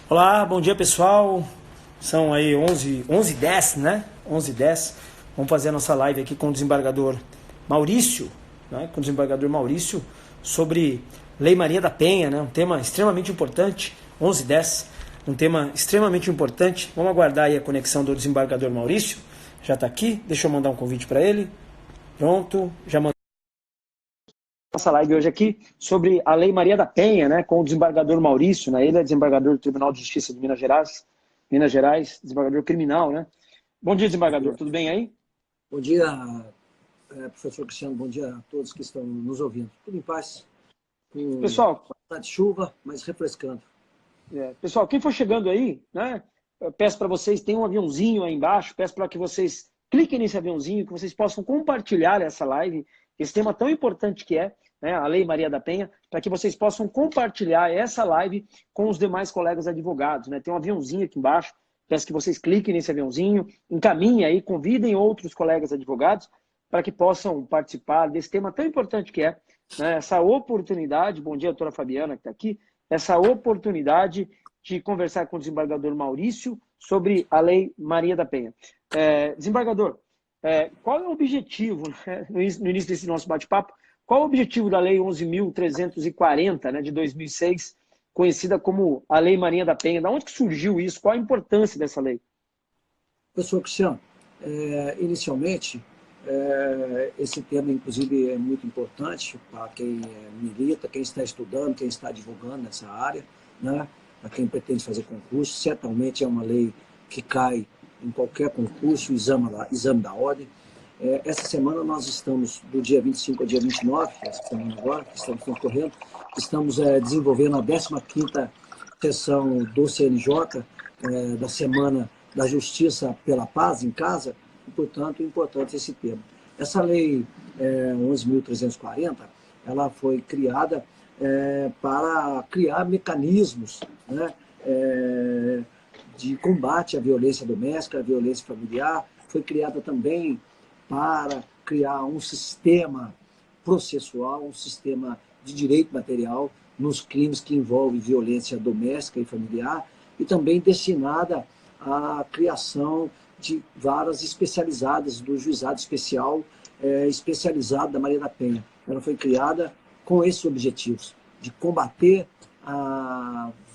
Olá, bom dia pessoal. São aí 11h10, né? 11h10. Vamos fazer a nossa live aqui com o desembargador Maurício, né? Com o desembargador Maurício sobre Lei Maria da Penha, né? Um tema extremamente importante. 11h10, um tema extremamente importante. Vamos aguardar aí a conexão do desembargador Maurício. Já está aqui. Deixa eu mandar um convite para ele. Pronto, já mandei nossa live hoje aqui sobre a Lei Maria da Penha, né, com o desembargador Maurício, né, ele é desembargador do Tribunal de Justiça de Minas Gerais, desembargador criminal, né. Bom dia, Bom desembargador, dia. tudo bem aí? Bom dia, professor Cristiano. Bom dia a todos que estão nos ouvindo. Tudo em paz, com Pessoal, bastante chuva, mas refrescando. pessoal, quem for chegando aí, né, eu peço para vocês, tem um aviãozinho aí embaixo, peço para que vocês cliquem nesse aviãozinho, que vocês possam compartilhar essa live, esse tema tão importante que é, né, a Lei Maria da Penha, para que vocês possam compartilhar essa live com os demais colegas advogados, né? Tem um aviãozinho aqui embaixo, peço que vocês cliquem nesse aviãozinho, encaminhem aí, convidem outros colegas advogados para que possam participar desse tema tão importante que é, né, essa oportunidade, bom dia, doutora Fabiana, que está aqui, essa oportunidade de conversar com o desembargador Maurício sobre a Lei Maria da Penha. Desembargador, qual é o objetivo, né, no início desse nosso bate-papo, qual é o objetivo da Lei 11.340, né, de 2006, conhecida como a Lei Maria da Penha? Da onde que surgiu isso? Qual a importância dessa lei? Professor Cristiano, inicialmente, esse tema, inclusive, é muito importante para quem milita, quem está estudando, quem está advogando nessa área, né? Para quem pretende fazer concurso. Certamente é uma lei que cai em qualquer concurso, exame da ordem. Essa semana nós estamos, do dia 25 ao dia 29, essa semana agora, que estamos concorrendo, estamos desenvolvendo a 15ª sessão do CNJ, da Semana da Justiça pela Paz em Casa, e, portanto, é importante esse tema. Essa lei 11.340, ela foi criada para criar mecanismos, né, de combate à violência doméstica, à violência familiar. Foi criada também para criar um sistema processual, um sistema de direito material nos crimes que envolvem violência doméstica e familiar, e também destinada à criação de varas especializadas do Juizado Especial especializado da Maria da Penha. Ela foi criada com esses objetivos, de combater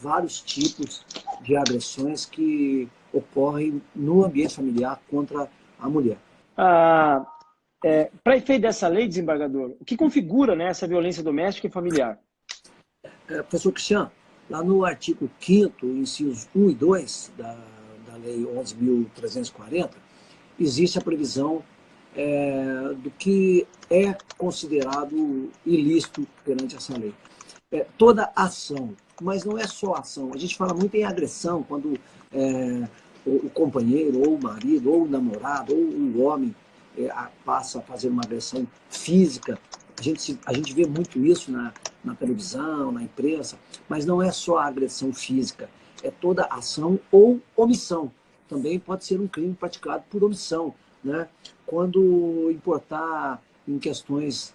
vários tipos de agressões que ocorrem no ambiente familiar contra a mulher. Para efeito dessa lei, desembargador, o que configura, né, essa violência doméstica e familiar? Professor Cristiano, lá no artigo 5º, incisos 1 e 2 da Lei 11.340, existe a previsão do que é considerado ilícito perante essa lei. Toda ação, mas não é só ação. A gente fala muito em agressão, quando o companheiro, ou o marido, ou o namorado, ou o homem passa a fazer uma agressão física. A gente vê muito isso na televisão, na imprensa, mas não é só a agressão física, é toda ação ou omissão. Também pode ser um crime praticado por omissão, né? Quando importar em questões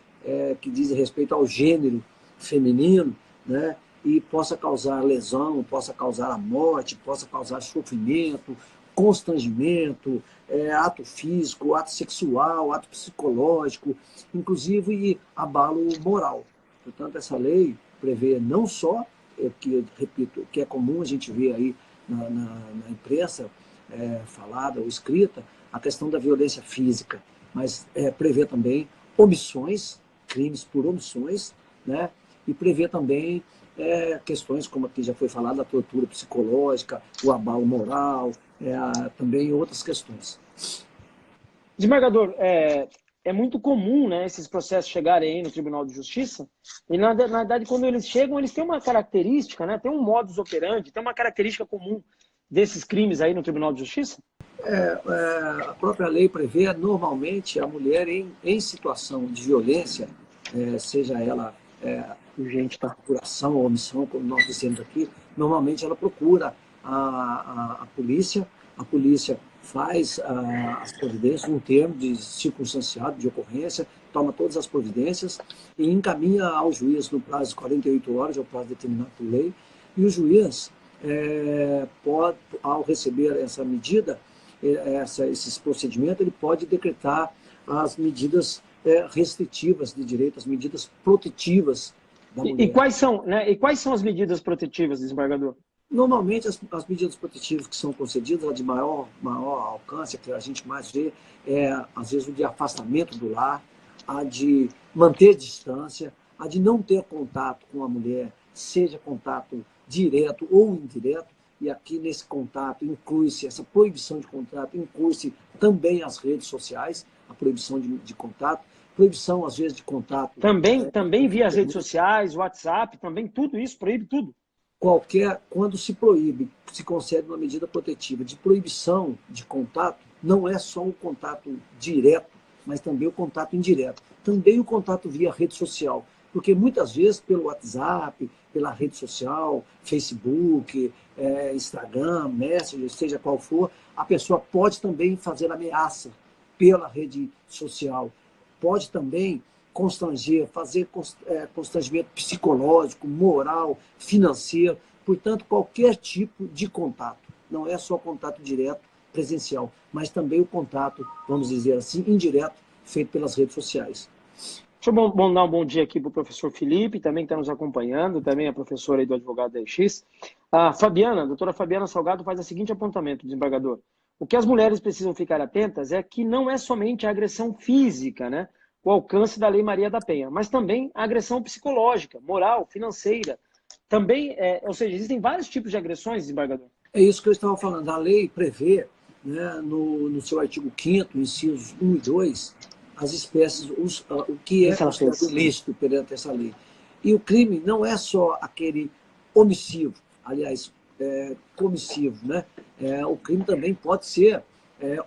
que dizem respeito ao gênero feminino, né? E possa causar lesão, possa causar a morte, possa causar sofrimento, constrangimento, ato físico, ato sexual, ato psicológico, inclusive abalo moral. Portanto, essa lei prevê não só, que, repito, que é comum a gente ver aí na imprensa falada ou escrita, a questão da violência física, mas prevê também omissões, crimes por omissões, né? E prevê também questões, como aqui já foi falado, a tortura psicológica, o abalo moral, também outras questões. Desembargador, é muito comum, né, esses processos chegarem aí no Tribunal de Justiça, e na verdade, quando eles chegam, eles têm uma característica, né, tem um modus operandi, tem uma característica comum desses crimes aí no Tribunal de Justiça? A própria lei prevê, normalmente, a mulher em situação de violência, seja ela Urgente, tá? por ação ou omissão, como nós dissemos aqui, normalmente ela procura a polícia faz as providências, um termo de circunstanciado de ocorrência, toma todas as providências e encaminha ao juiz no prazo de 48 horas, é o prazo determinado por lei, e o juiz, pode, ao receber essa medida, esses procedimentos, ele pode decretar as medidas restritivas de direito, as medidas protetivas da mulher. E quais são, né? E quais são as medidas protetivas, desembargador? Normalmente, as medidas protetivas que são concedidas, a de maior alcance, que a gente mais vê, às vezes, o de afastamento do lar, a de manter distância, a de não ter contato com a mulher, seja contato direto ou indireto, e aqui nesse contato inclui-se, essa proibição de contato, inclui-se também as redes sociais, a proibição de contato, proibição, às vezes, de contato. Também via as redes sociais, WhatsApp, também tudo isso, proíbe tudo. Quando se proíbe, se concede uma medida protetiva de proibição de contato, não é só um contato direto, mas também o contato indireto. Também o contato via rede social, porque muitas vezes pelo WhatsApp, pela rede social, Facebook, Instagram, Messenger, seja qual for, a pessoa pode também fazer ameaça pela rede social. Pode também constranger, fazer constrangimento psicológico, moral, financeiro, portanto, qualquer tipo de contato. Não é só contato direto, presencial, mas também o contato, vamos dizer assim, indireto, feito pelas redes sociais. Deixa eu dar um bom dia aqui para o professor Felipe, também que está nos acompanhando, também a professora aí do advogado da EX. A Fabiana, a doutora Fabiana Salgado, faz o seguinte apontamento, desembargador. O que as mulheres precisam ficar atentas é que não é somente a agressão física, né? O alcance da Lei Maria da Penha, mas também a agressão psicológica, moral, financeira. Também, ou seja, existem vários tipos de agressões, desembargador. É isso que eu estava falando. A lei prevê, né, no seu artigo 5º, incisos 1 e 2, as espécies, o que é considerado ilícito perante essa lei. E o crime não é só aquele omissivo, aliás, comissivo, né? O crime também pode ser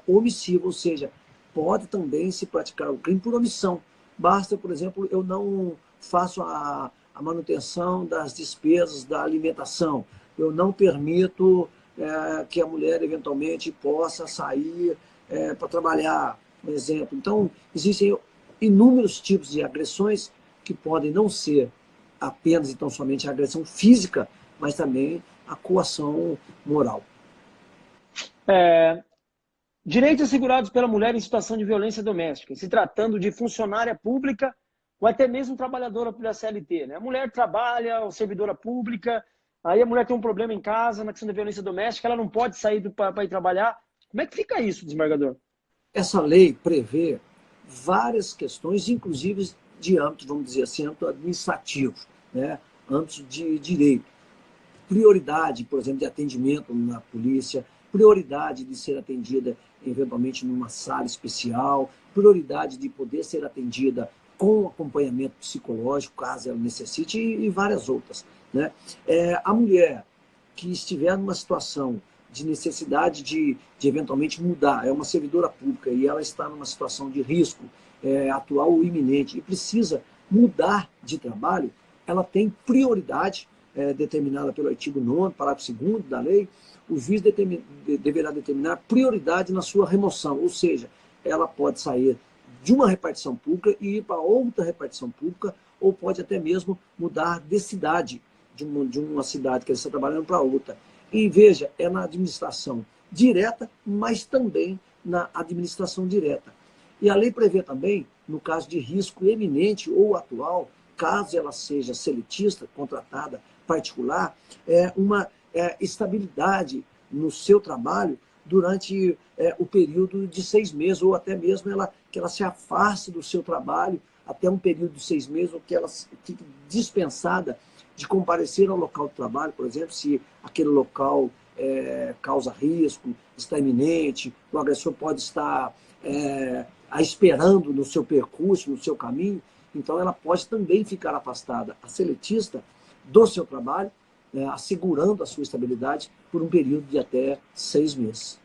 omissivo, ou seja, pode também se praticar o crime por omissão. Basta, por exemplo, eu não faço a manutenção das despesas da alimentação, eu não permito que a mulher eventualmente possa sair para trabalhar, por exemplo. Então, existem inúmeros tipos de agressões que podem não ser apenas, então, somente a agressão física, mas também a coação moral. Direitos assegurados pela mulher em situação de violência doméstica, se tratando de funcionária pública ou até mesmo trabalhadora pela CLT. Né? A mulher trabalha, ou servidora pública, aí a mulher tem um problema em casa, na questão da violência doméstica, ela não pode sair para ir trabalhar. Como é que fica isso, desembargador? Essa lei prevê várias questões, inclusive de âmbito, vamos dizer assim, âmbito administrativo, né? Âmbito de direito. Prioridade, por exemplo, de atendimento na polícia, prioridade de ser atendida eventualmente numa sala especial, prioridade de poder ser atendida com acompanhamento psicológico, caso ela necessite, e várias outras. Né? A mulher que estiver numa situação de necessidade de eventualmente mudar, é uma servidora pública e ela está numa situação de risco atual ou iminente e precisa mudar de trabalho, ela tem prioridade determinada pelo artigo 9º, parágrafo 2º da lei. O juiz deverá determinar prioridade na sua remoção, ou seja, ela pode sair de uma repartição pública e ir para outra repartição pública, ou pode até mesmo mudar de cidade, de uma cidade que ela está trabalhando para outra. E veja, é na administração direta, mas também na administração direta. E a lei prevê também, no caso de risco eminente ou atual, caso ela seja seletista, contratada, particular, uma estabilidade no seu trabalho durante o período de 6 meses, ou até mesmo que ela se afaste do seu trabalho até um período de 6 meses, ou que ela fique dispensada de comparecer ao local de trabalho, por exemplo, se aquele local causa risco, está iminente, o agressor pode estar esperando no seu percurso, no seu caminho, então ela pode também ficar afastada, a seletista, do seu trabalho, assegurando a sua estabilidade por um período de até 6 meses.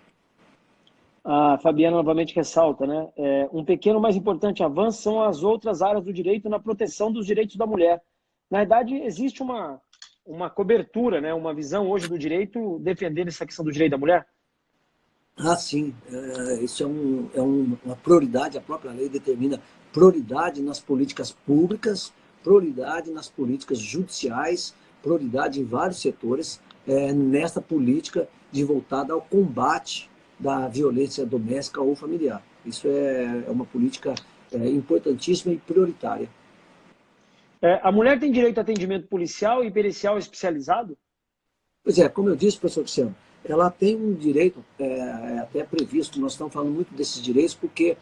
A Fabiana novamente ressalta, né? Um pequeno, mas importante avanço são as outras áreas do direito na proteção dos direitos da mulher. Na verdade, existe uma cobertura, né? Uma visão hoje do direito defendendo essa questão do direito da mulher? Ah, sim. Isso é uma prioridade, a própria lei determina prioridade nas políticas públicas, prioridade nas políticas judiciais, prioridade em vários setores nessa política de voltada ao combate da violência doméstica ou familiar. Isso é uma política importantíssima e prioritária. A mulher tem direito a atendimento policial e pericial especializado? Pois é, como eu disse, professor Cristiano, ela tem um direito até previsto, nós estamos falando muito desses direitos, porque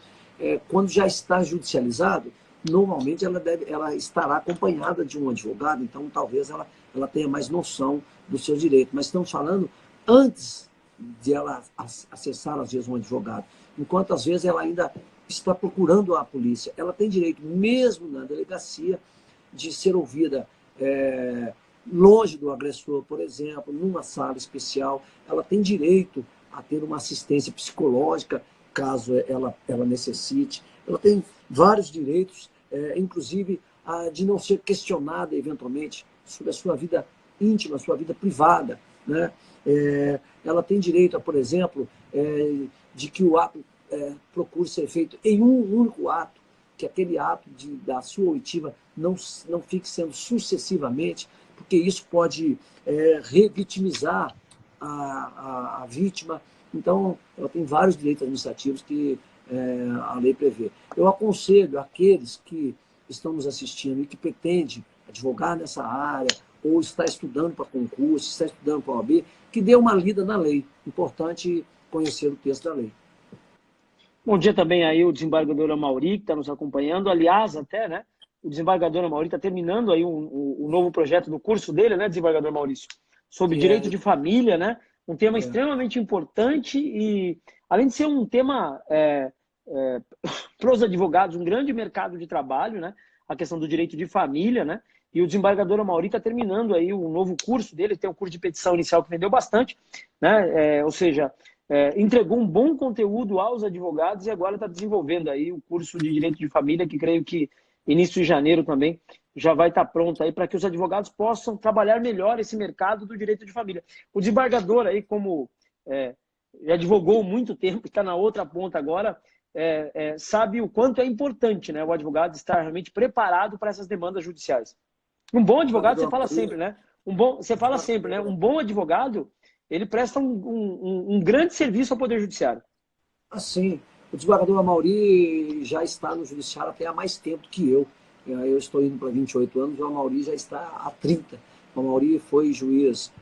quando já está judicializado, normalmente ela estará acompanhada de um advogado, então talvez ela tenha mais noção dos seus direitos. Mas estamos falando antes de ela acessar, às vezes, um advogado. Enquanto, às vezes, ela ainda está procurando a polícia. Ela tem direito, mesmo na delegacia, de ser ouvida longe do agressor, por exemplo, numa sala especial. Ela tem direito a ter uma assistência psicológica, caso ela necessite. Ela tem vários direitos, inclusive de não ser questionada, eventualmente, sobre a sua vida íntima, a sua vida privada, né? Ela tem direito, por exemplo, de que o ato procure ser feito em um único ato, que aquele ato da sua oitiva não fique sendo sucessivamente, porque isso pode revitimizar a vítima. Então, ela tem vários direitos administrativos que a lei prevê. Eu aconselho aqueles que estão nos assistindo e que pretendem advogar nessa área, ou está estudando para concurso, está estudando para a OAB, que dê uma lida na lei. Importante conhecer o texto da lei. Bom dia também aí o desembargador Amauri, que está nos acompanhando. Aliás, até, né? O desembargador Amauri está terminando aí um novo projeto do curso dele, né, desembargador Maurício? Sobre direito de família, né? Um tema extremamente importante e, além de ser um tema para os advogados, um grande mercado de trabalho, né? A questão do direito de família, né? E o desembargador Amauri está terminando aí um novo curso dele, tem um curso de petição inicial que vendeu bastante, né? Ou seja, entregou um bom conteúdo aos advogados e agora está desenvolvendo aí o curso de direito de família, que creio que início de janeiro também já vai estar pronto aí para que os advogados possam trabalhar melhor esse mercado do direito de família. O desembargador aí, como já advogou muito tempo, está na outra ponta agora, sabe o quanto é importante, né, o advogado estar realmente preparado para essas demandas judiciais. Um bom advogado, você fala sempre, né? Um bom advogado, ele presta um grande serviço ao Poder Judiciário. Assim, o desembargador Amauri já está no Judiciário até há mais tempo que eu. Eu estou indo para 28 anos, o Amauri já está há 30. O Amauri foi juiz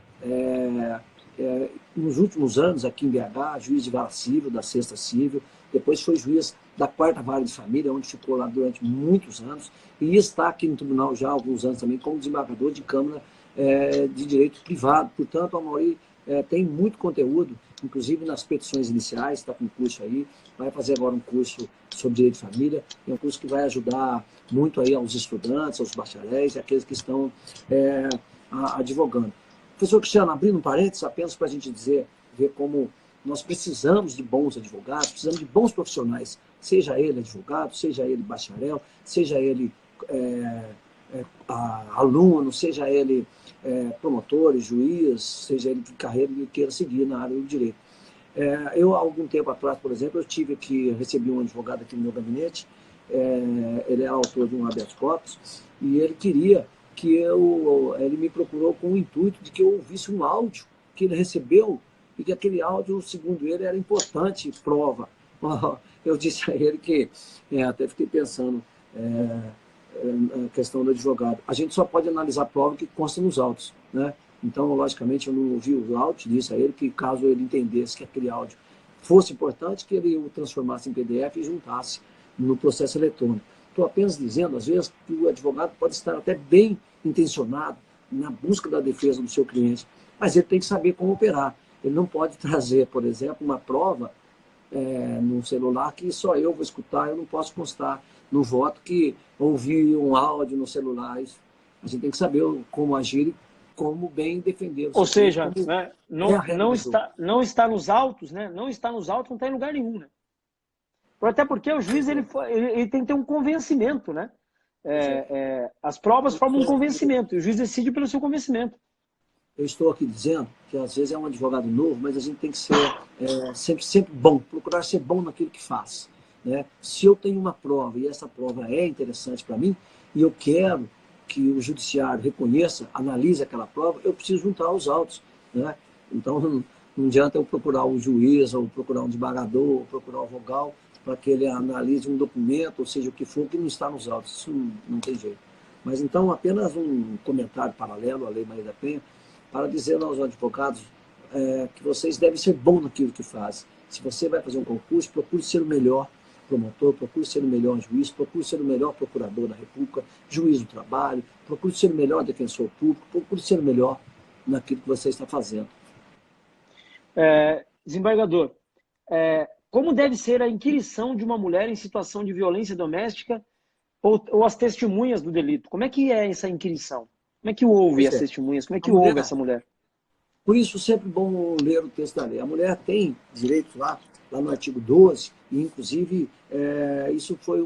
nos últimos anos aqui em BH, juiz de vara civil, da sexta civil, depois foi juiz da quarta vara de família, onde ficou lá durante muitos anos, e está aqui no tribunal já há alguns anos também como desembargador de Câmara de Direito Privado. Portanto, o Amauri tem muito conteúdo, inclusive nas petições iniciais, está com curso aí, vai fazer agora um curso sobre direito de família, é um curso que vai ajudar muito aí aos estudantes, aos bacharéis e aqueles que estão advogando. Professor Cristiano, abrindo um parênteses, apenas para a gente ver como nós precisamos de bons advogados, precisamos de bons profissionais, seja ele advogado, seja ele bacharel, seja ele aluno, seja ele promotor, juiz, seja ele de carreira que queira seguir na área do direito. Eu, há algum tempo atrás, por exemplo, recebi um advogado aqui no meu gabinete, ele é autor de um habeas corpus, e ele queria que ele me procurou com o intuito de que eu ouvisse um áudio que ele recebeu, e que aquele áudio, segundo ele, era importante prova. Eu disse a ele que, até fiquei pensando, a questão do advogado. A gente só pode analisar a prova que consta nos autos, né? Então, logicamente, eu não ouvi o áudio, disse a ele que, caso ele entendesse que aquele áudio fosse importante, que ele o transformasse em PDF e juntasse no processo eletrônico. Estou apenas dizendo, às vezes, que o advogado pode estar até bem intencionado na busca da defesa do seu cliente, mas ele tem que saber como operar. Ele não pode trazer, por exemplo, uma prova no celular que só eu vou escutar, eu não posso constar no voto que ouvi um áudio no celular. A gente tem que saber como agir e como bem defender. Ou seja, né, não está nos autos, né? Não está nos autos, não está em lugar nenhum, né? Até porque o juiz ele tem que ter um convencimento, né? As provas formam um convencimento e o juiz decide pelo seu convencimento. Eu estou aqui dizendo que às vezes é um advogado novo, mas a gente tem que ser sempre bom, procurar ser bom naquilo que faz, né? Se eu tenho uma prova e essa prova é interessante para mim e eu quero que o judiciário reconheça, analise aquela prova, eu preciso juntar os autos. né? Então, não adianta eu procurar o juiz, ou procurar um desembargador, ou procurar o vogal, para que ele analise um documento, ou seja, o que for, que não está nos autos. Isso não tem jeito. Mas, então, apenas um comentário paralelo à Lei Maria da Penha, para dizer aos advogados que vocês devem ser bons naquilo que fazem. Se você vai fazer um concurso, procure ser o melhor promotor, procure ser o melhor juiz, procure ser o melhor procurador da República, juiz do trabalho, procure ser o melhor defensor público, procure ser o melhor naquilo que você está fazendo. Desembargador, como deve ser a inquirição de uma mulher em situação de violência doméstica ou as testemunhas do delito? Como é que é essa inquirição? Como é que ouve as testemunhas? Como é que ouve essa mulher? Por isso, sempre bom ler o texto da lei. A mulher tem direitos lá no artigo 12, e inclusive isso foi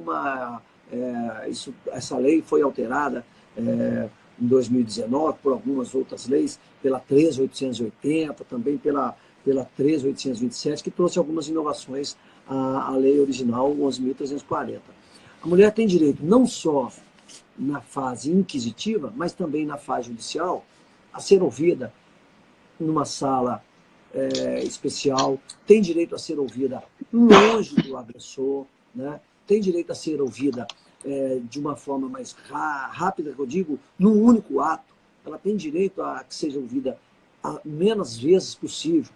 essa lei foi alterada em 2019 por algumas outras leis, pela 13.880, também pela 13.827, que trouxe algumas inovações à lei original 11.340. A mulher tem direito não só na fase inquisitiva, mas também na fase judicial, a ser ouvida numa sala especial, tem direito a ser ouvida longe do agressor, né? Tem direito a ser ouvida de uma forma mais rápida, que eu digo, num único ato. Ela tem direito a que seja ouvida a menos vezes possível.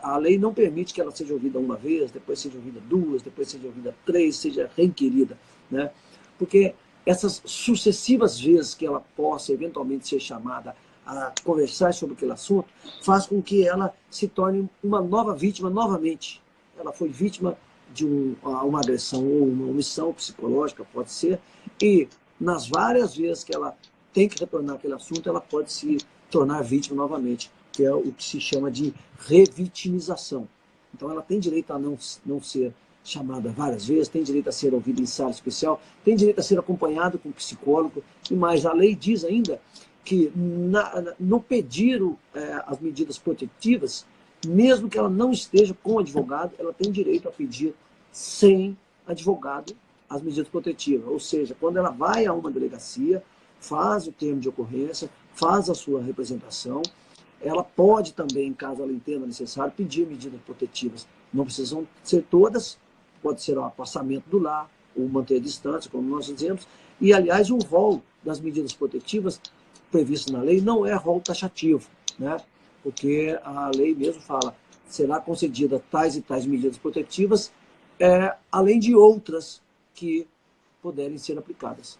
A lei não permite que ela seja ouvida uma vez, depois seja ouvida duas, depois seja ouvida três, seja reinquirida, né? Porque essas sucessivas vezes que ela possa eventualmente ser chamada a conversar sobre aquele assunto, faz com que ela se torne uma nova vítima novamente. Ela foi vítima de uma agressão ou uma omissão psicológica, pode ser, e nas várias vezes que ela tem que retornar àquele assunto, ela pode se tornar vítima novamente, que é o que se chama de revitimização. Então ela tem direito a não ser chamada várias vezes, tem direito a ser ouvida em sala especial, tem direito a ser acompanhado com psicólogo, e mais, a lei diz ainda que no pedir as medidas protetivas, mesmo que ela não esteja com advogado, ela tem direito a pedir sem advogado as medidas protetivas. Ou seja, quando ela vai a uma delegacia, faz o termo de ocorrência, faz a sua representação, ela pode também, caso ela entenda necessário, pedir medidas protetivas. Não precisam ser todas, pode ser o afastamento do lar, ou manter a distância, como nós dizemos. E, aliás, o rol das medidas protetivas previsto na lei não é rol taxativo, né? Porque a lei mesmo fala, será concedida tais e tais medidas protetivas, além de outras que puderem ser aplicadas.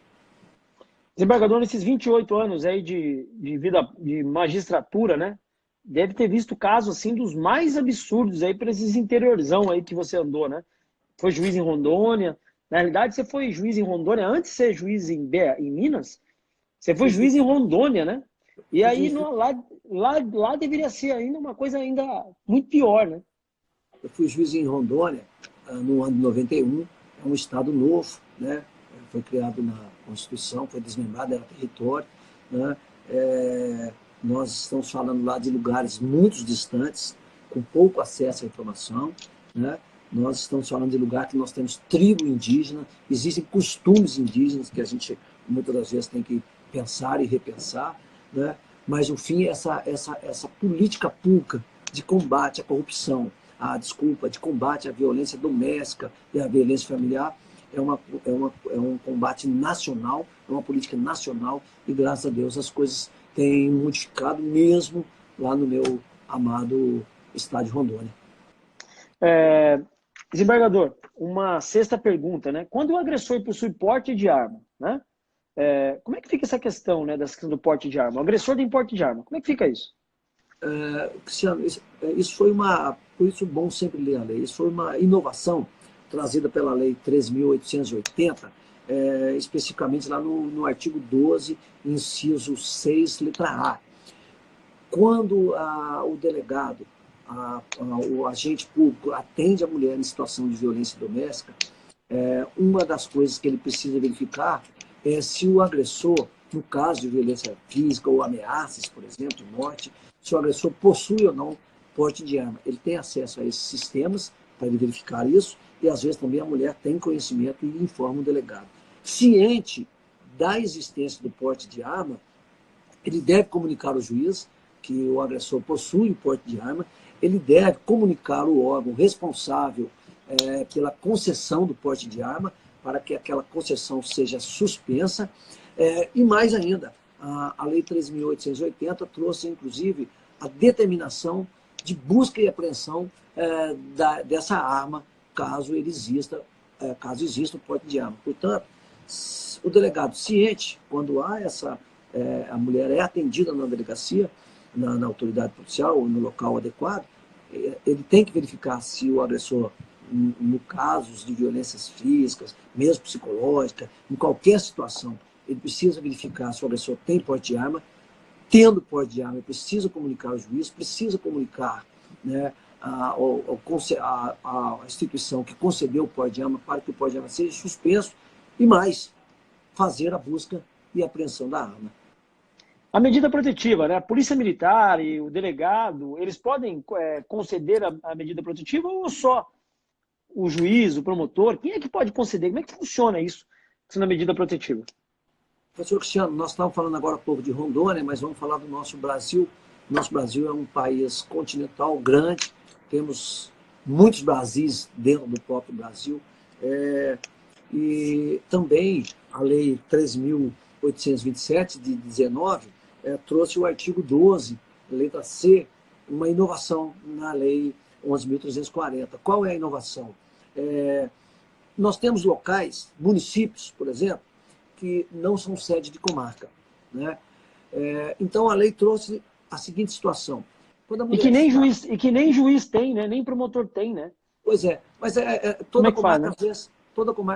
Desembargador, nesses 28 anos aí de vida de magistratura, né? Deve ter visto casos assim dos mais absurdos aí para esses interiorzão aí que você andou, né? Foi juiz em Rondônia. Na realidade, você foi juiz em Rondônia antes de ser juiz em Minas. Você foi juiz em Rondônia, né? E aí lá deveria ser ainda uma coisa ainda muito pior, né? Eu fui juiz em Rondônia no ano de 91, é um estado novo, né? Foi criado na Constituição, foi desmembrado, era território, né? Nós estamos falando lá de lugares muito distantes, com pouco acesso à informação, né? Nós estamos falando de lugar que nós temos tribo indígena, existem costumes indígenas que a gente muitas das vezes tem que pensar e repensar, né? Mas, no fim, essa política pública de combate à corrupção, de combate à violência doméstica e à violência familiar, é um combate nacional, é uma política nacional, e, graças a Deus, as coisas têm modificado mesmo lá no meu amado estado de Rondônia. Desembargador, uma sexta pergunta, né? Quando o agressor possui porte de arma, né? Como é que fica essa questão, né, da questão do porte de arma? O agressor tem porte de arma, como é que fica isso? Cristiano, isso foi por isso é bom sempre ler a lei, isso foi uma inovação trazida pela Lei 13.880, especificamente lá no artigo 12, inciso 6, letra A. Quando o delegado, o agente público atende a mulher em situação de violência doméstica, uma das coisas que ele precisa verificar é se o agressor, no caso de violência física ou ameaças, por exemplo, de morte, se o agressor possui ou não porte de arma. Ele tem acesso a esses sistemas para ele verificar isso, e às vezes também a mulher tem conhecimento e informa o delegado. Ciente da existência do porte de arma, ele deve comunicar ao juiz que o agressor possui o porte de arma, ele deve comunicar o órgão responsável pela concessão do porte de arma, para que aquela concessão seja suspensa. E mais ainda, a Lei 13.880 trouxe, inclusive, a determinação de busca e apreensão dessa arma, caso exista o porte de arma. Portanto, o delegado ciente, quando a mulher é atendida na delegacia, na autoridade policial ou no local adequado, ele tem que verificar se o agressor, no casos de violências físicas, mesmo psicológica, em qualquer situação, ele precisa verificar se o agressor tem porte de arma. Tendo porte de arma, ele precisa comunicar ao juiz, precisa comunicar, né, a instituição que concedeu o porte de arma para que o porte de arma seja suspenso e mais, fazer a busca e apreensão da arma. A medida protetiva, né? A polícia militar e o delegado, eles podem conceder a medida protetiva ou só o juiz, o promotor? Quem é que pode conceder? Como é que funciona isso na medida protetiva? Professor Cristiano, nós estávamos falando agora há pouco de Rondônia, mas vamos falar do nosso Brasil. Nosso Brasil é um país continental grande, temos muitos Brasis dentro do próprio Brasil. E também a Lei 13.827, de 19, trouxe o artigo 12, letra C, uma inovação na Lei 11.340. Qual é a inovação? Nós temos locais, municípios, por exemplo, que não são sede de comarca, né? Então, a lei trouxe a seguinte situação. E que nem juiz tem, né? Nem promotor tem, né? Pois é, mas toda comarca,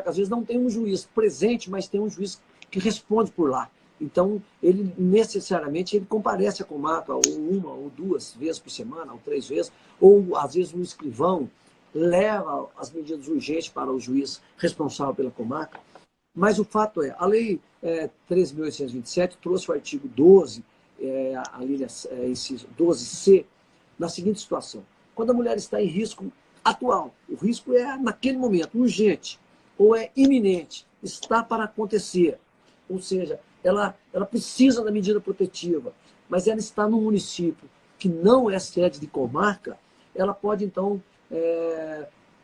às vezes, não tem um juiz presente, mas tem um juiz que responde por lá. Então, ele necessariamente ele comparece à comarca ou uma ou duas vezes por semana, ou 3 vezes, ou às vezes um escrivão leva as medidas urgentes para o juiz responsável pela comarca. Mas o fato é, a Lei 13.827 trouxe o artigo 12, a linha inciso 12C, na seguinte situação. Quando a mulher está em risco atual, o risco é naquele momento, urgente, ou é iminente, está para acontecer, ou seja, ela precisa da medida protetiva, mas ela está num município que não é sede de comarca, ela pode, então,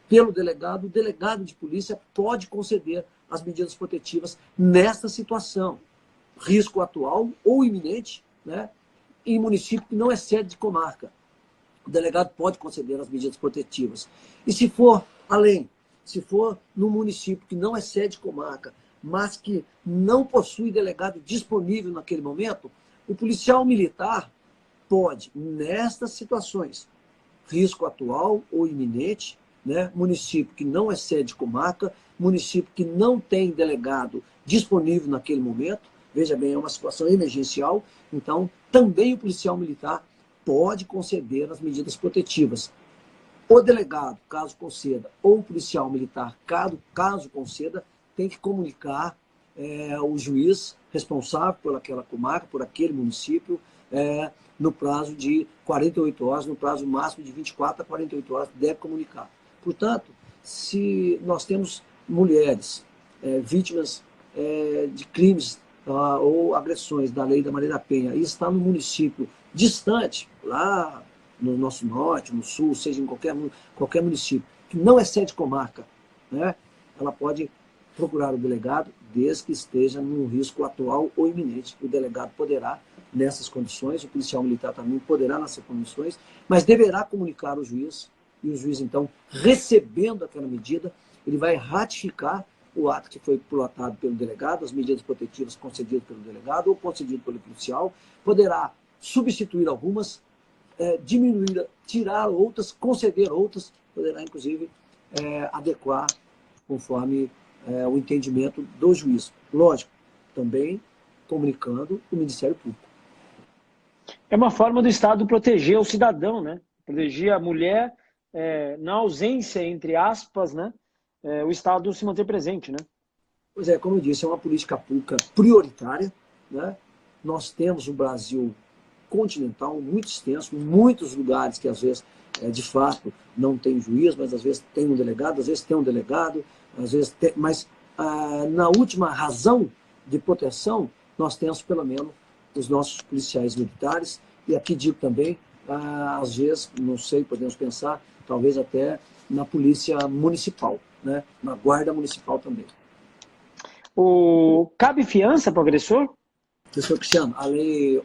pelo delegado, o delegado de polícia pode conceder as medidas protetivas nesta situação. Risco atual ou iminente, né, em município que não é sede de comarca. O delegado pode conceder as medidas protetivas. E se for além, se for num município que não é sede de comarca, mas que não possui delegado disponível naquele momento, o policial militar pode, nestas situações, risco atual ou iminente, né, município que não é sede de comarca, município que não tem delegado disponível naquele momento, veja bem, é uma situação emergencial, então também o policial militar pode conceder as medidas protetivas. O delegado, caso conceda, ou o policial militar, caso conceda, tem que comunicar o juiz responsável por aquela comarca, por aquele município, no prazo de 48 horas, no prazo máximo de 24 a 48 horas, deve comunicar. Portanto, se nós temos mulheres vítimas de crimes ou agressões da Lei da Maria da Penha e está no município distante, lá no nosso norte, no sul, seja em qualquer município, que não é sede de comarca, né, ela pode procurar o delegado, desde que esteja num risco atual ou iminente. O delegado poderá, nessas condições, o policial militar também poderá nessas condições, mas deverá comunicar ao juiz, e o juiz, então, recebendo aquela medida, ele vai ratificar o ato que foi pilotado pelo delegado, as medidas protetivas concedidas pelo delegado ou concedidas pelo policial, poderá substituir algumas, diminuir, tirar outras, conceder outras, poderá, inclusive, adequar conforme o entendimento do juiz. Lógico, também comunicando o Ministério Público. É uma forma do Estado proteger o cidadão, né? Proteger a mulher, na ausência, entre aspas, né? O Estado se manter presente, né? Pois é, como eu disse, é uma política pública prioritária, né? Nós temos um Brasil continental muito extenso, muitos lugares que às vezes, de fato, não tem juiz, mas às vezes tem um delegado, às vezes tem um delegado, às vezes tem, mas na última razão de proteção, nós temos pelo menos os nossos policiais militares E aqui digo também, às vezes, não sei, podemos pensar, talvez até na polícia municipal, né? Na guarda municipal também. Cabe fiança para o agressor? Professor Cristiano, a lei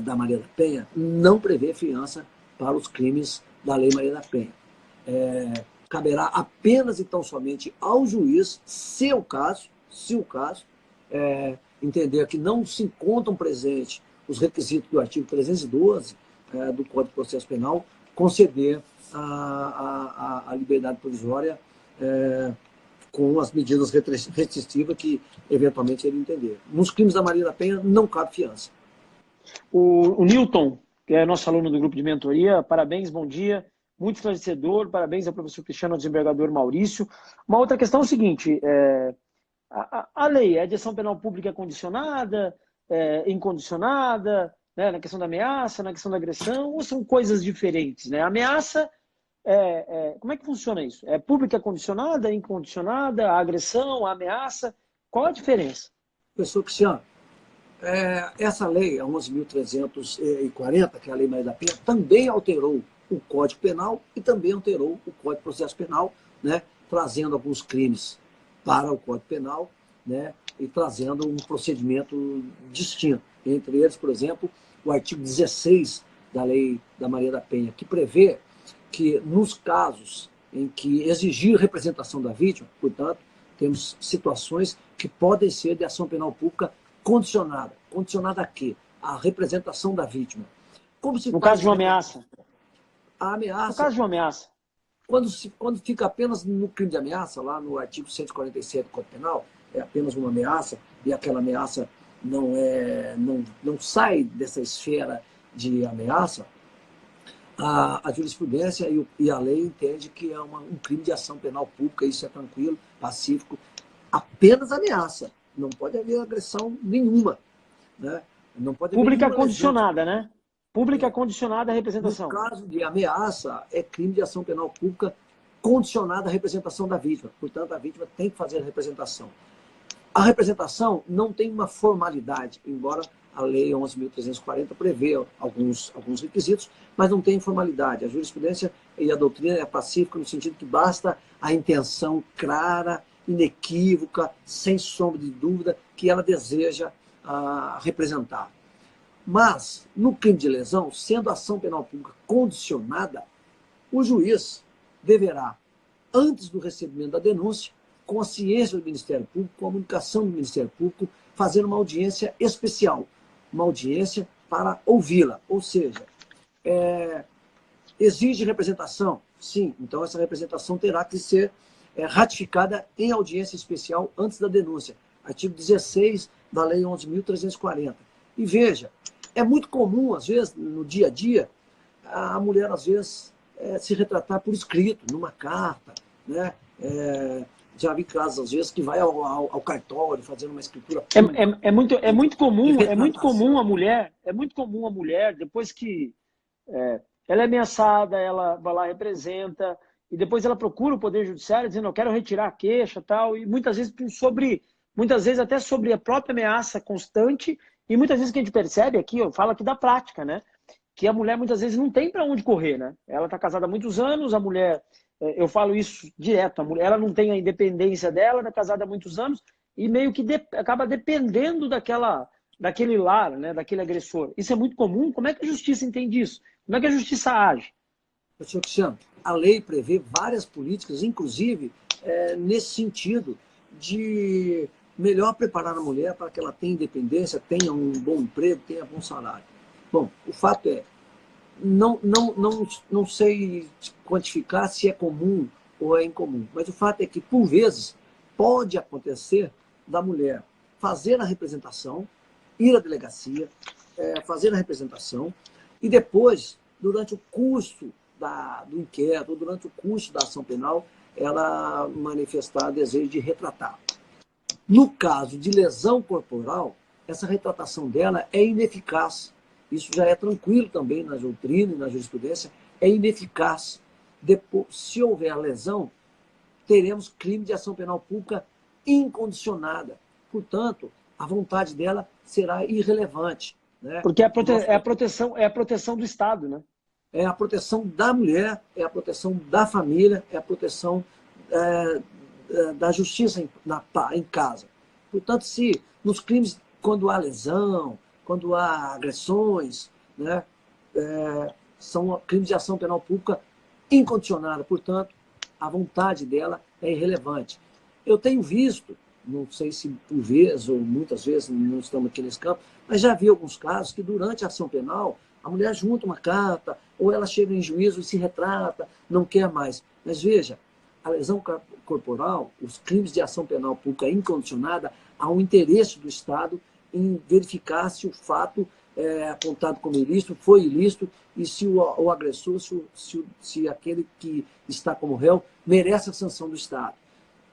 da Maria da Penha não prevê fiança para os crimes da lei Maria da Penha. Caberá apenas e tão somente ao juiz, se o caso, entender que não se encontram presentes os requisitos do artigo 312 do Código de Processo Penal, conceder a liberdade provisória com as medidas restritivas que, eventualmente, ele entender. Nos crimes da Maria da Penha, não cabe fiança. O Newton, que é nosso aluno do grupo de mentoria, parabéns, bom dia. Muito esclarecedor, parabéns ao professor Cristiano, ao desembargador Maurício. Uma outra questão é o seguinte, a lei é de ação penal pública condicionada, incondicionada, né, na questão da ameaça, na questão da agressão, ou são coisas diferentes? Né? A ameaça, como é que funciona isso? É pública condicionada, incondicionada, a agressão, a ameaça? Qual a diferença? Professor Cristiano, essa lei, a 11.340, que é a Lei Maria da Penha, também alterou o Código Penal e também alterou o Código de Processo Penal, né, trazendo alguns crimes para o Código Penal, né, e trazendo um procedimento distinto. Entre eles, por exemplo, o artigo 16 da Lei da Maria da Penha, que prevê que, nos casos em que exigir representação da vítima, portanto, temos situações que podem ser de ação penal pública condicionada. Condicionada a quê? A representação da vítima. No caso de uma ameaça? A ameaça. No caso de uma ameaça. Quando fica apenas no crime de ameaça, lá no artigo 147 do Código Penal, é apenas uma ameaça, e aquela ameaça não sai dessa esfera de ameaça, a jurisprudência e a lei entende que é um crime de ação penal pública, isso é tranquilo, pacífico, apenas ameaça. Não pode haver agressão nenhuma. Né? Não pode haver pública condicionada, né? Pública condicionada à representação. No caso de ameaça, é crime de ação penal pública condicionada à representação da vítima. Portanto, a vítima tem que fazer a representação. A representação não tem uma formalidade, embora a Lei 11.340 prevê alguns requisitos, mas não tem formalidade. A jurisprudência e a doutrina é pacífica no sentido que basta a intenção clara, inequívoca, sem sombra de dúvida, que ela deseja representar. Mas, no crime de lesão, sendo a ação penal pública condicionada, o juiz deverá, antes do recebimento da denúncia, com a ciência do Ministério Público, com a comunicação do Ministério Público, fazer uma audiência especial, uma audiência para ouvi-la. Ou seja, exige representação? Sim, então essa representação terá que ser ratificada em audiência especial antes da denúncia. Artigo 16 da Lei 11.340. E veja, é muito comum, às vezes, no dia a dia, a mulher, às vezes, se retratar por escrito, numa carta, né? Já vi casos, às vezes, que vai ao cartório fazendo uma escritura. É muito comum a mulher, depois que ela é ameaçada, ela vai lá, representa, e depois ela procura o Poder Judiciário dizendo, eu quero retirar a queixa, tal, e muitas vezes até sobre a própria ameaça constante, e muitas vezes que a gente percebe aqui, eu falo aqui da prática, né? Que a mulher muitas vezes não tem para onde correr, né? Ela está casada há muitos anos, a mulher, eu falo isso direto, a mulher ela não tem a independência dela, está casada há muitos anos, e meio que acaba dependendo daquele lar, né? Daquele agressor. Isso é muito comum. Como é que a justiça entende isso? Como é que a justiça age? Professor Cristiano, a lei prevê várias políticas, inclusive nesse sentido de melhor preparar a mulher para que ela tenha independência, tenha um bom emprego, tenha bom salário. Bom, o fato é, não sei quantificar se é comum ou é incomum, mas o fato é que, por vezes, pode acontecer da mulher fazer a representação, ir à delegacia, fazer a representação, e depois, durante o curso do inquérito, ou durante o curso da ação penal, ela manifestar desejo de retratar. No caso de lesão corporal, essa retratação dela é ineficaz. Isso já é tranquilo também na doutrina e na jurisprudência, é ineficaz. Depois, se houver lesão, teremos crime de ação penal pública incondicionada. Portanto, a vontade dela será irrelevante. né? Porque é a proteção do Estado, né? É a proteção da mulher, é a proteção da família, é a proteção da justiça em casa. Portanto, se nos crimes, quando há lesão, quando há agressões, né, são crimes de ação penal pública incondicionada, portanto, a vontade dela é irrelevante. Eu tenho visto, não sei se por vezes ou muitas vezes, não estamos aqui nesse campo, mas já vi alguns casos que durante a ação penal, a mulher junta uma carta, ou ela chega em juízo e se retrata, não quer mais. Mas veja, a lesão corporal, os crimes de ação penal pública incondicionada, há um interesse do Estado em verificar se o fato apontado como ilícito foi ilícito e se o agressor, se aquele que está como réu, merece a sanção do Estado.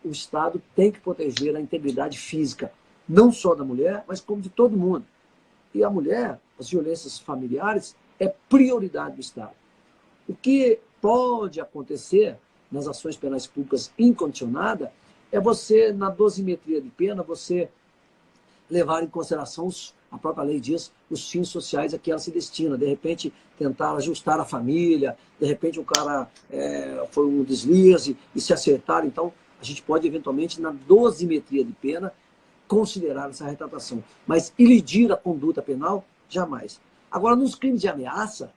O Estado tem que proteger a integridade física, não só da mulher, mas como de todo mundo. E a mulher, as violências familiares, é prioridade do Estado. O que pode acontecer nas ações penais públicas incondicionadas é você, na dosimetria de pena, você levar em consideração, a própria lei diz, os fins sociais a que ela se destina. De repente, tentar ajustar a família, de repente o cara foi um deslize e se acertar. Então, a gente pode, eventualmente, na dosimetria de pena, considerar essa retratação. Mas ilidir a conduta penal, jamais. Agora, nos crimes de ameaça,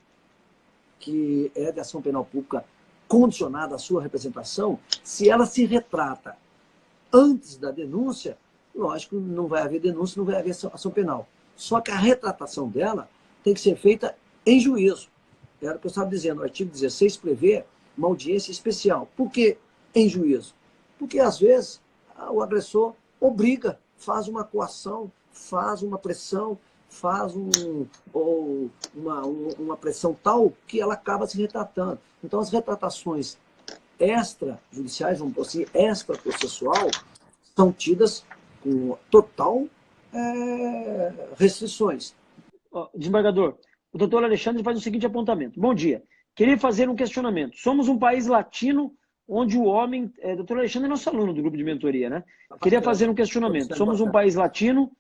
que é de ação penal pública condicionada à sua representação, se ela se retrata antes da denúncia, lógico, não vai haver denúncia, não vai haver ação penal. Só que a retratação dela tem que ser feita em juízo. Era o que eu estava dizendo, o artigo 16 prevê uma audiência especial. Por que em juízo? Porque, às vezes, o agressor obriga, faz uma coação, faz uma pressão, faz uma pressão tal que ela acaba se retratando. Então, as retratações extrajudiciais, vamos dizer assim, extraprocessual, são tidas com total restrições. Desembargador, o doutor Alexandre faz o seguinte apontamento. Bom dia. Queria fazer um questionamento. Somos um país latino onde o homem... doutor Alexandre é nosso aluno do grupo de mentoria, né? Queria fazer um questionamento. Somos um país latino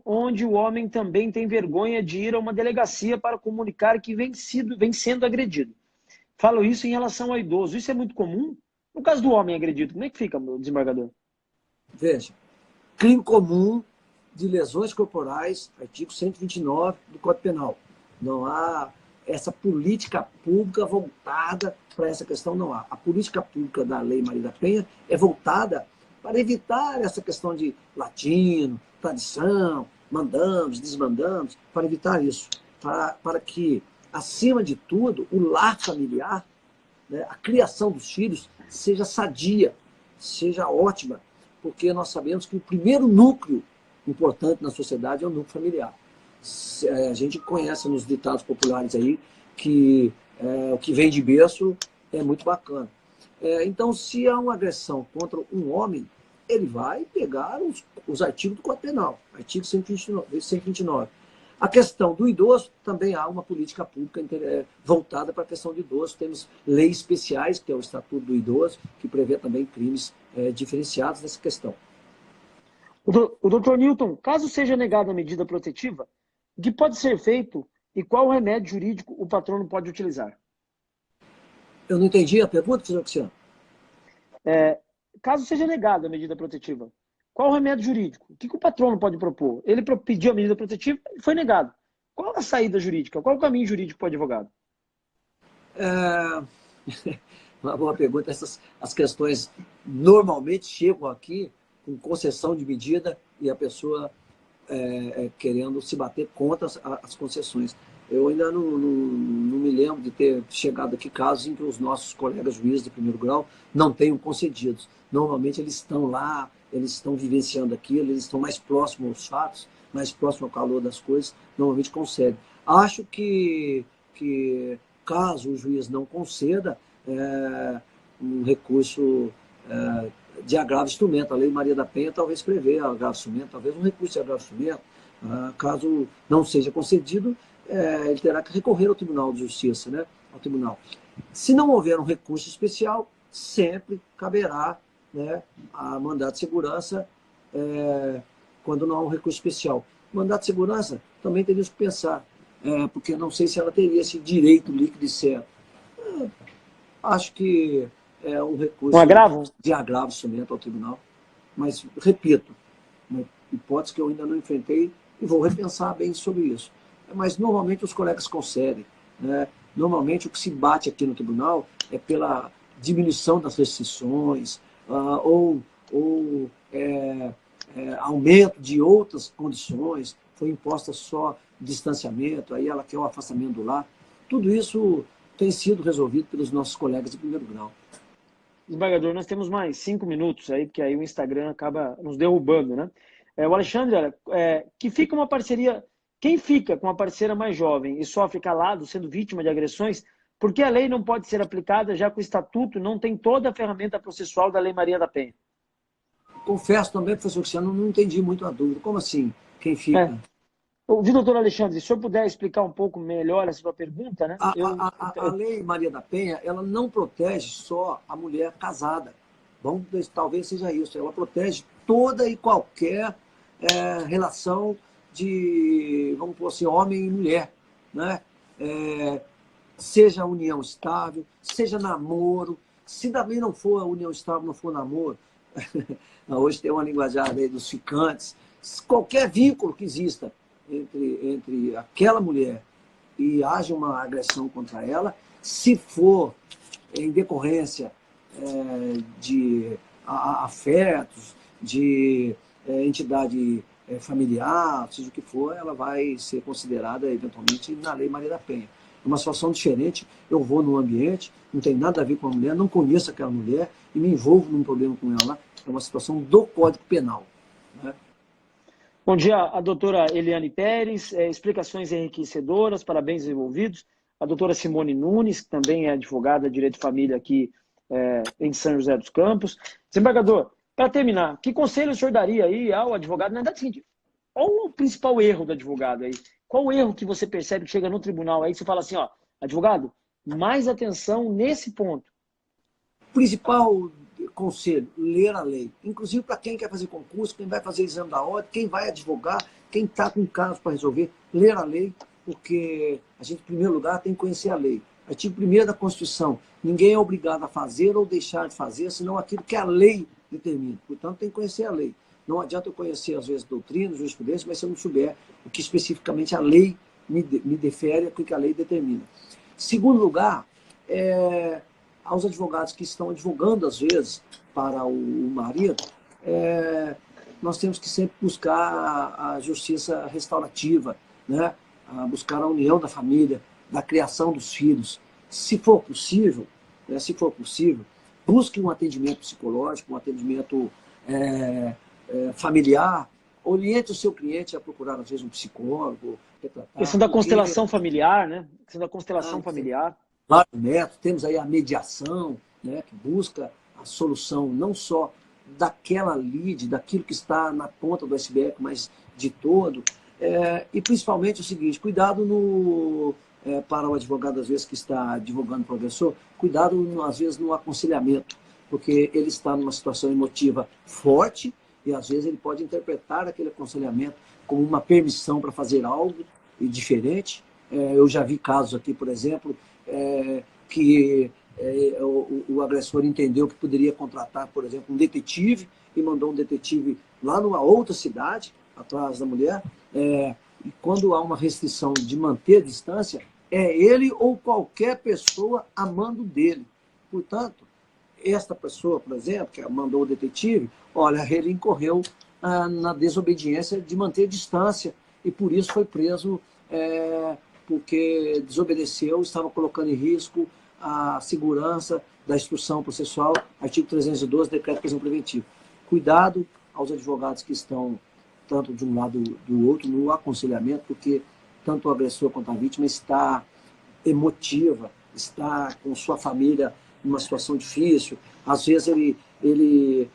onde o homem também tem vergonha de ir a uma delegacia para comunicar que vem sendo agredido. Falo isso em relação ao idoso. Isso é muito comum? No caso do homem agredido, como é que fica, desembargador? Veja, crime comum de lesões corporais, artigo 129 do Código Penal. Não há essa política pública voltada para essa questão, não há. A política pública da Lei Maria da Penha é voltada para evitar essa questão de latino, tradição, mandamos, desmandamos, para evitar isso. Para que, acima de tudo, o lar familiar, né, a criação dos filhos, seja sadia, seja ótima, porque nós sabemos que o primeiro núcleo importante na sociedade é o núcleo familiar. A gente conhece nos ditados populares aí que o que vem de berço é muito bacana. Então, se há uma agressão contra um homem, ele vai pegar os artigos do Código Penal, artigo 129. A questão do idoso, também há uma política pública voltada para a questão do idoso. Temos leis especiais, que é o Estatuto do Idoso, que prevê também crimes diferenciados nessa questão. O doutor Newton, caso seja negada a medida protetiva, o que pode ser feito e qual remédio jurídico o patrono pode utilizar? Eu não entendi a pergunta, professor Cristiano. Caso seja negada a medida protetiva, qual o remédio jurídico? O que o patrono pode propor? Ele pediu a medida protetiva e foi negado. Qual a saída jurídica? Qual o caminho jurídico para o advogado? Uma boa pergunta. As questões normalmente chegam aqui com concessão de medida e a pessoa querendo se bater contra as concessões. Eu ainda não me lembro de ter chegado aqui casos em que os nossos colegas juízes de primeiro grau não tenham concedidos. Normalmente eles estão lá, eles estão vivenciando aquilo, eles estão mais próximos aos fatos, mais próximos ao calor das coisas, normalmente concedem. Acho que caso o juiz não conceda, um recurso de agravo de instrumento, a Lei Maria da Penha talvez prevê agravo de instrumento, talvez um recurso de agravo de instrumento, caso não seja concedido, ele terá que recorrer ao Tribunal de Justiça, né? Ao tribunal. Se não houver um recurso especial, sempre caberá, né, a mandado de segurança quando não há um recurso especial. Mandato de segurança também teríamos que pensar, porque não sei se ela teria esse direito líquido e certo. Acho que é um Um recurso agravo? de agravo instrumento ao tribunal, mas, repito, uma hipótese que eu ainda não enfrentei e vou repensar bem sobre isso. Mas, normalmente, os colegas concedem, né? Normalmente, o que se bate aqui no tribunal é pela diminuição das restrições ou aumento de outras condições, foi imposta só distanciamento, aí ela quer o afastamento do lar. Tudo isso tem sido resolvido pelos nossos colegas de primeiro grau. Desembargador, nós temos mais 5 minutos aí, porque aí o Instagram acaba nos derrubando, né? O Alexandre, olha, que fica uma parceria. Quem fica com uma parceira mais jovem e sofre calado, sendo vítima de agressões, por que a lei não pode ser aplicada, já que o Estatuto não tem toda a ferramenta processual da Lei Maria da Penha? Confesso também, professor Cristiano, não entendi muito a dúvida. Como assim? Quem É. fica? Ouvi, doutor Alexandre, se o senhor puder explicar um pouco melhor essa sua pergunta, né? A Lei Maria da Penha, ela não protege só a mulher casada. Bom, talvez seja isso. Ela protege toda e qualquer relação de, vamos pôr assim, homem e mulher, né? Seja união estável, seja namoro. Se também não for união estável, não for namoro, hoje tem uma linguajar aí dos ficantes, qualquer vínculo que exista entre aquela mulher e haja uma agressão contra ela, se for em decorrência de afetos, de entidade familiar, seja o que for, ela vai ser considerada eventualmente na Lei Maria da Penha. É uma situação diferente, eu vou num ambiente, não tem nada a ver com a mulher, não conheço aquela mulher e me envolvo num problema com ela, é uma situação do Código Penal. Né? Bom dia, a doutora Eliane Pérez, explicações enriquecedoras, parabéns envolvidos. A doutora Simone Nunes, que também é advogada de Direito de Família aqui em São José dos Campos. Desembargador, para terminar, que conselho o senhor daria aí ao advogado? Na verdade, é o seguinte, qual o principal erro do advogado aí? Qual o erro que você percebe que chega no tribunal aí, você fala assim, ó, advogado, mais atenção nesse ponto. Principal conselho, ler a lei. Inclusive para quem quer fazer concurso, quem vai fazer exame da ordem, quem vai advogar, quem está com caso para resolver, ler a lei, porque a gente, em primeiro lugar, tem que conhecer a lei. Artigo 1º da Constituição, ninguém é obrigado a fazer ou deixar de fazer, senão aquilo que a lei determina. Portanto, tem que conhecer a lei. Não adianta eu conhecer, às vezes, doutrina, jurisprudência, mas se eu não souber o que especificamente a lei me defere, o que a lei determina. Segundo lugar, aos advogados que estão advogando, às vezes, para o marido, nós temos que sempre buscar a justiça restaurativa, né? Buscar a união da família, da criação dos filhos. Se for possível, busque um atendimento psicológico, um atendimento familiar, oriente o seu cliente a procurar, às vezes, um psicólogo. Questão da constelação familiar, né? Questão da constelação familiar. Vários métodos, temos aí a mediação, né, que busca a solução não só daquela lide, daquilo que está na ponta do iceberg, mas de todo. E principalmente o seguinte, cuidado para o advogado, às vezes, que está advogando para o agressor, cuidado, às vezes, no aconselhamento, porque ele está numa situação emotiva forte e, às vezes, ele pode interpretar aquele aconselhamento como uma permissão para fazer algo diferente. Eu já vi casos aqui, por exemplo, que o agressor entendeu que poderia contratar, por exemplo, um detetive e mandou um detetive lá numa outra cidade, atrás da mulher, e quando há uma restrição de manter a distância, é ele ou qualquer pessoa a mando dele. Portanto, esta pessoa, por exemplo, que mandou o detetive, olha, ele incorreu na desobediência de manter a distância e por isso foi preso porque desobedeceu, estava colocando em risco a segurança da instrução processual, artigo 312, decreto de prisão preventiva. Cuidado aos advogados que estão tanto de um lado do outro no aconselhamento, porque tanto o agressor quanto a vítima está emotiva, está com sua família numa situação difícil. Às vezes ele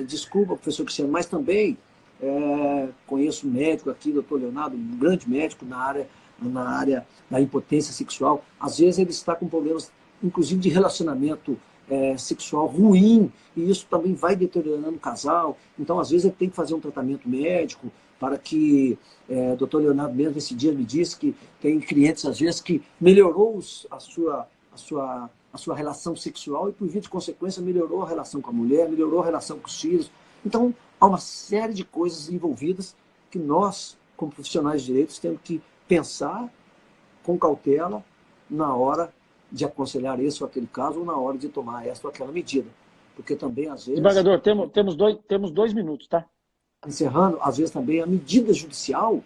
desculpa, professor Cristiano, mas também conheço um médico aqui, doutor Leonardo, um grande médico na área da impotência sexual. Às vezes ele está com problemas, inclusive de relacionamento sexual ruim, e isso também vai deteriorando o casal. Então, às vezes, ele tem que fazer um tratamento médico, para que o doutor Leonardo mesmo esse dia me disse que tem clientes, às vezes, que melhorou a sua relação sexual e, por via de consequência, melhorou a relação com a mulher, melhorou a relação com os filhos. Então, há uma série de coisas envolvidas que nós, como profissionais de direitos, temos que pensar com cautela na hora de aconselhar esse ou aquele caso ou na hora de tomar essa ou aquela medida. Porque também, às vezes... Desembargador, temos 2 minutos, tá? Encerrando, às vezes também a medida judicial,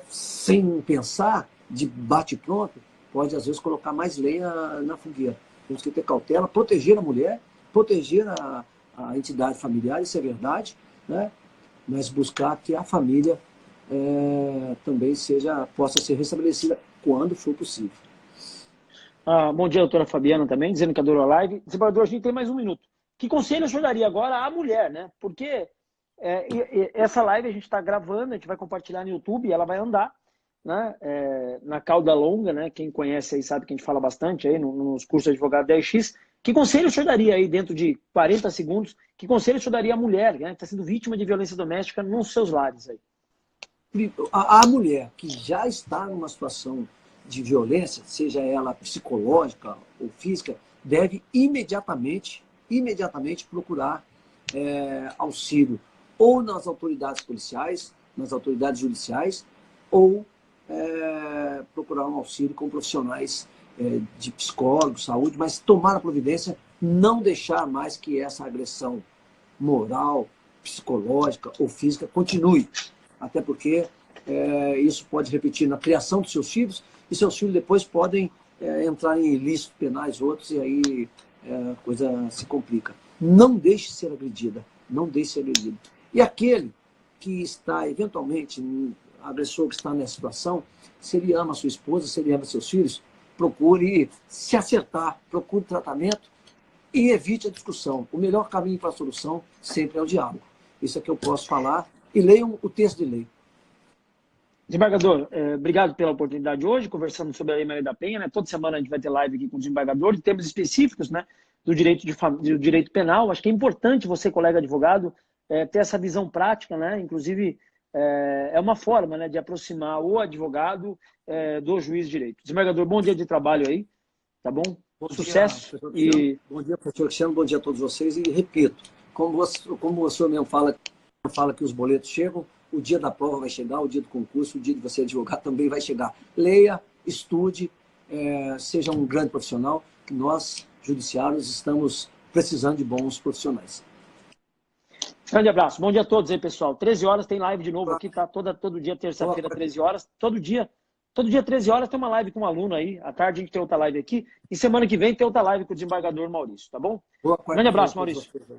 sem pensar, de bate-pronto, pode às vezes colocar mais lenha na fogueira. Temos que ter cautela, proteger a mulher, proteger a entidade familiar, isso é verdade, né? Mas buscar que a família também possa ser restabelecida quando for possível. Bom dia, doutora Fabiana também, dizendo que adorou a live. Desembargador, a gente tem mais 1 minuto. Que conselho o senhor daria agora à mulher, né? Porque essa live a gente está gravando, a gente vai compartilhar no YouTube, ela vai andar, né? Na cauda longa, né? Quem conhece aí sabe que a gente fala bastante aí nos cursos de advogado 10x. Que conselho o senhor daria aí dentro de 40 segundos? Que conselho o senhor daria à mulher, né? Que está sendo vítima de violência doméstica nos seus lares aí? A mulher que já está numa situação de violência, seja ela psicológica ou física, deve imediatamente procurar auxílio ou nas autoridades policiais, nas autoridades judiciais, ou procurar um auxílio com profissionais de psicólogos, saúde, mas tomar a providência, não deixar mais que essa agressão moral, psicológica ou física continue. Até porque isso pode repetir na criação dos seus filhos, e seus filhos depois podem entrar em ilícitos penais outros, e aí a coisa se complica. Não deixe ser agredida, não deixe ser agredido. E aquele que está, eventualmente, agressor que está nessa situação, se ele ama a sua esposa, se ele ama seus filhos, procure se acertar, procure tratamento e evite a discussão. O melhor caminho para a solução sempre é o diálogo. Isso é que eu posso falar. E leiam o texto de lei. Desembargador, obrigado pela oportunidade hoje, conversando sobre a Lei Maria da Penha, né? Toda semana a gente vai ter live aqui com o desembargador de temas específicos, né? Do direito penal. Acho que é importante você, colega advogado, ter essa visão prática, né? Inclusive, é uma forma, né, de aproximar o advogado do juiz de direito. Desembargador, bom dia de trabalho aí, tá bom? Sucesso. Bom dia, professor Cristiano, bom dia a todos vocês. E repito, como o senhor mesmo fala que os boletos chegam, o dia da prova vai chegar, o dia do concurso, o dia de você advogar também vai chegar. Leia, estude, seja um grande profissional, que nós, judiciários, estamos precisando de bons profissionais. Grande abraço. Bom dia a todos aí, pessoal. 13 horas tem live de novo aqui, tá? Todo dia, terça-feira, 13 horas. Todo dia, 13 horas, tem uma live com um aluno aí. À tarde a gente tem outra live aqui. E semana que vem tem outra live com o desembargador Maurício, tá bom? Grande abraço, Maurício.